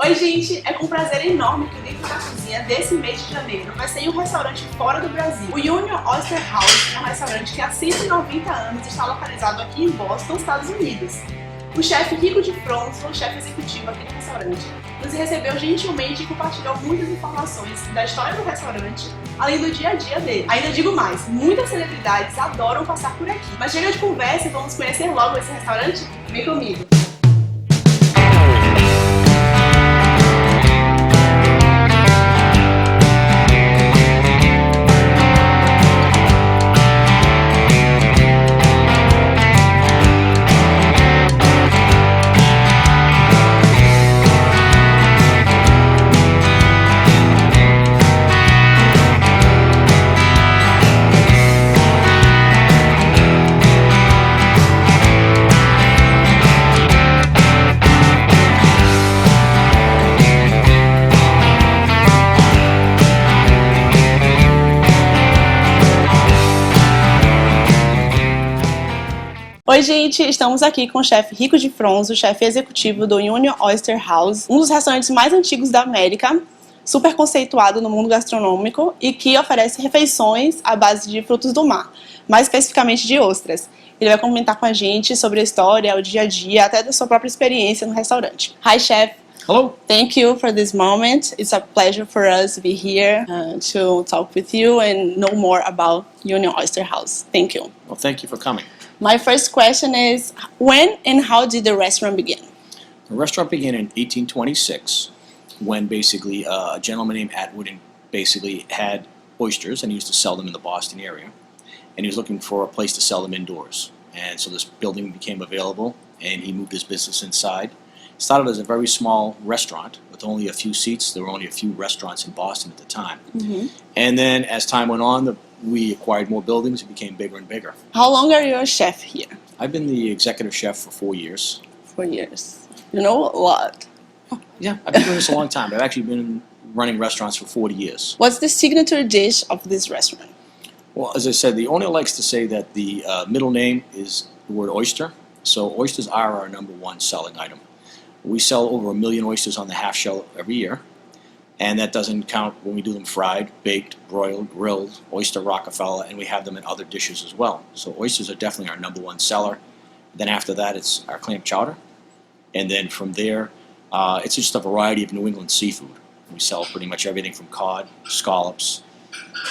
Oi gente, é com prazer enorme que o Dentro da Cozinha desse mês de janeiro vai ser um restaurante fora do Brasil. O Union Oyster House é um restaurante que há 190 anos está localizado aqui em Boston, Estados Unidos. O chefe Rico de Fronzo, o chefe executivo aqui do restaurante, nos recebeu gentilmente e compartilhou muitas informações da história do restaurante, além do dia a dia dele. Ainda digo mais, muitas celebridades adoram passar por aqui. Mas chega de conversa e vamos conhecer logo esse restaurante? Vem comigo! Oi gente, estamos aqui com o chefe Rico de Fronzo, chefe executivo do Union Oyster House, um dos restaurantes mais antigos da América, super conceituado no mundo gastronômico e que oferece refeições à base de frutos do mar, mais especificamente de ostras. Ele vai comentar com a gente sobre a história, o dia a dia, até da sua própria experiência no restaurante. Hi chef! Hello. Thank you for this moment. It's a pleasure for us to be here to talk with you and know more about Union Oyster House. Thank you. Well, thank you for coming. My first question is, when and how did the restaurant begin? The restaurant began in 1826 when basically a gentleman named Atwood basically had oysters and he used to sell them in the Boston area. And he was looking for a place to sell them indoors. And so this building became available and he moved his business inside. It started as a very small restaurant with only a few seats. There were only a few restaurants in Boston at the time. Mm-hmm. And then as time went on, we acquired more buildings. It became bigger and bigger. How long are you a chef here? I've been the executive chef for 4 years. 4 years. You know a lot. Yeah, I've been doing this a long time. I've actually been running restaurants for 40 years. What's the signature dish of this restaurant? Well, as I said, the owner likes to say that the middle name is the word oyster. So oysters are our #1 selling item. We sell over 1 million oysters on the half shell every year. And that doesn't count when we do them fried, baked, broiled, grilled, oyster Rockefeller, and we have them in other dishes as well. So oysters are definitely our #1 seller. Then after that, it's our clam chowder. And then from there, it's just a variety of New England seafood. We sell pretty much everything from cod, scallops,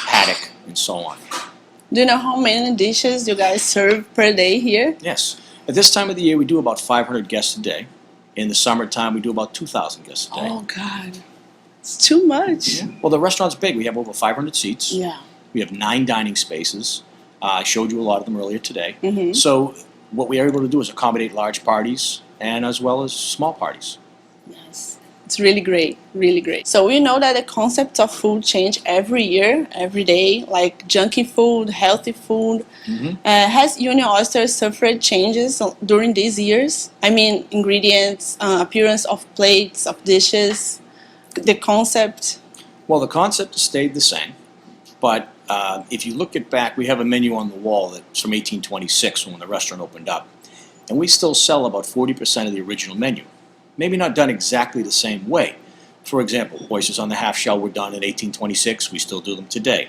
haddock, and so on. Do you know how many dishes you guys serve per day here? Yes. At this time of the year, we do about 500 guests a day. In the summertime, we do about 2,000 guests a day. Oh, God. It's too much. Yeah. Well, the restaurant's big. We have over 500 seats. Yeah. We have 9 dining spaces. I showed you a lot of them earlier today. Mm-hmm. So what we are able to do is accommodate large parties and as well as small parties. Yes. It's really great, really great. So we know that the concept of food change every year, every day, like junky food, healthy food. Mm-hmm. Has Union Oyster suffered changes during these years? I mean, ingredients, appearance of plates, of dishes, the concept? Well, the concept has stayed the same. But if you look at back, we have a menu on the wall that's from 1826 when the restaurant opened up. And we still sell about 40% of the original menu. Maybe not done exactly the same way. For example, oysters on the half shell were done in 1826. We still do them today.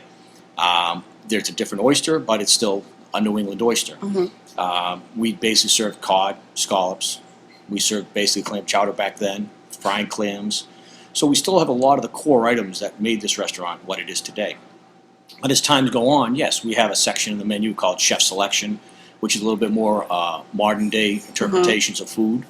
There's a different oyster, but it's still a New England oyster. Mm-hmm. We basically served cod, scallops. We served basically clam chowder back then, frying clams. So we still have a lot of the core items that made this restaurant what it is today. But as times go on, yes, we have a section in the menu called Chef Selection, which is a little bit more modern day interpretations of food.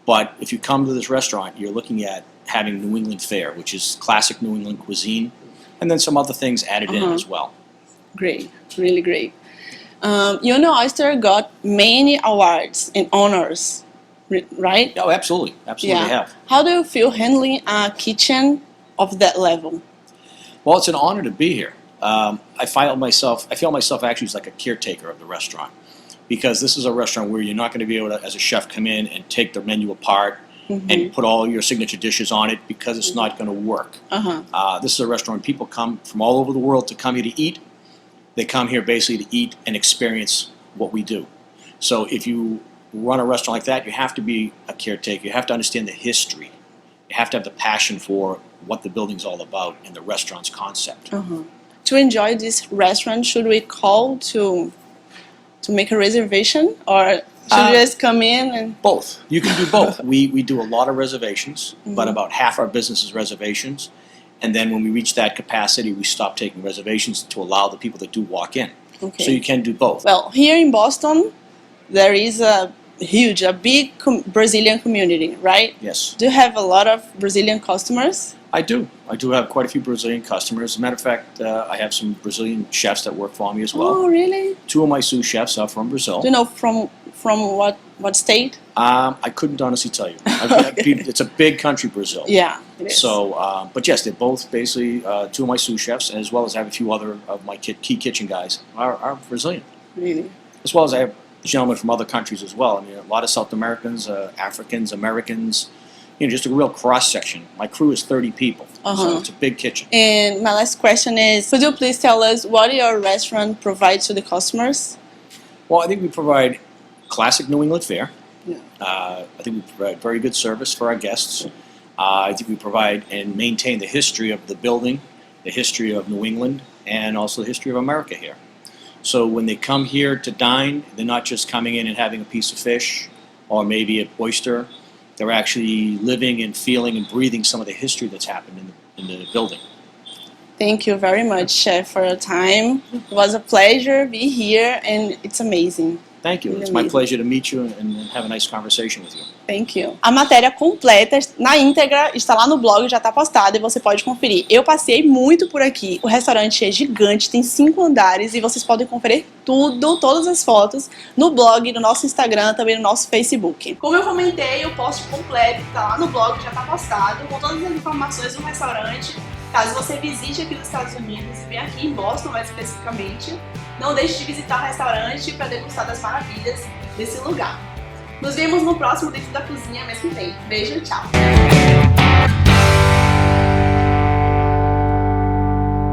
But if you come to this restaurant, you're looking at having New England fare, which is classic New England cuisine, and then some other things added in as well. Great, really great. Union Oyster got many awards and honors, right? Oh, absolutely. Absolutely have. How do you feel handling a kitchen of that level? Well, it's an honor to be here. I feel myself actually as like a caretaker of the restaurant. Because this is a restaurant where you're not going to be able to, as a chef, come in and take the menu apart and put all your signature dishes on it because it's not going to work. This is a restaurant people come from all over the world to come here to eat. They come here basically to eat and experience what we do. So if you run a restaurant like that, you have to be a caretaker. You have to understand the history You have to have the passion for what the building's all about and the restaurant's concept. To enjoy this restaurant, should we call to make a reservation, or should we just come in and... Both. You can do both. We do a lot of reservations, but about half our business is reservations. And then when we reach that capacity, we stop taking reservations to allow the people that do walk in. Okay. So you can do both. Well, here in Boston, there is a big Brazilian community, right? Yes. Do you have a lot of Brazilian customers? I do. I do have quite a few Brazilian customers. As a matter of fact, I have some Brazilian chefs that work for me as well. Oh, really? 2 of my sous chefs are from Brazil. Do you know from what state? I couldn't honestly tell you. It's a big country, Brazil. Yeah, it is. So, but yes, they're both basically 2 of my sous chefs, as well as I have a few other of my key kitchen guys are Brazilian. Really? As well as I have gentlemen from other countries as well. I mean, a lot of South Americans, Africans, Americans. Just a real cross-section. My crew is 30 people, so it's a big kitchen. And my last question is, could you please tell us what your restaurant provides to the customers? Well, I think we provide classic New England fare. Yeah. I think we provide very good service for our guests. I think we provide and maintain the history of the building, the history of New England, and also the history of America here. So when they come here to dine, they're not just coming in and having a piece of fish or maybe an oyster. They're actually living and feeling and breathing some of the history that's happened in the building. Thank you very much, Chef, for your time. It was a pleasure to be here, and it's amazing. Thank you. Really It's my amazing. pleasure to meet you and have a nice conversation with you. Thank you. A matéria completa, na íntegra, está lá no blog, já está postada e você pode conferir. Eu passei muito por aqui. O restaurante é gigante, tem 5 andares e vocês podem conferir tudo, todas as fotos, no blog, no nosso Instagram, também no nosso Facebook. Como eu comentei, o post completo está lá no blog, já está postado, com todas as informações do restaurante. Caso você visite aqui nos Estados Unidos e venha aqui em Boston mais especificamente, não deixe de visitar o restaurante para degustar das maravilhas desse lugar. Nos vemos no próximo Dentro da Cozinha mês que vem. Beijo e tchau!